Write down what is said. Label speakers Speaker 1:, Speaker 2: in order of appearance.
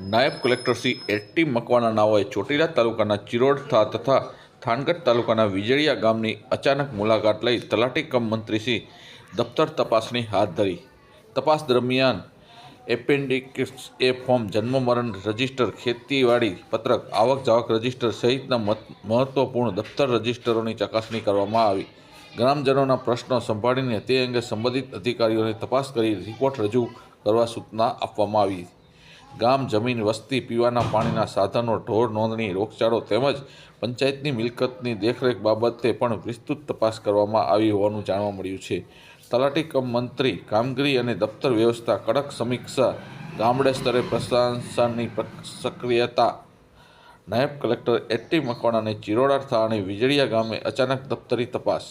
Speaker 1: નાયબ collector Shri at Makwana નાઓએ Chotila તાલુકાના ચિરોડ તથા થાનગઢ તાલુકાના વીજળિયા ગામની અચાનક મુલાકાત લઈ તલાટી કમ મંત્રી શ્રી દફતર તપાસણી હાથ ધરી. તપાસ દરમિયાન એપેન્ડિક્સ એ ફોર્મ, જન્મ મરણ રજિસ્ટર, ખેતીવાડી પત્રક, આવક જાવક રજિસ્ટર સહિતના મહત્વપૂર્ણ દફતર રજિસ્ટરોની ચકાસણી કરવામાં આવી. ગ્રામજનોના પ્રશ્નો સાંભળીને તે અંગે સંબંધિત અધિકારીઓને તપાસ કરી રિપોર્ટ રજૂ કરવા સૂચના આપવામાં આવી. ગામ, જમીન, વસ્તી, પીવાના પાણીના સાધનો, ઢોર નોંધણી, રોગચાળો તેમજ પંચાયતની મિલકતની દેખરેખ બાબતે પણ વિસ્તૃત તપાસ કરવામાં આવી હોવાનું જાણવા મળ્યું છે. તલાટી કમ મંત્રી કામગીરી અને દફતર વ્યવસ્થા કડક સમીક્ષા, ગામડે સ્તરે પ્રશાસનની સક્રિયતા. નાયબ કલેક્ટર એટી મકવાણાને ચિરોડા અને વીજળિયા ગામે અચાનક દફતરી તપાસ.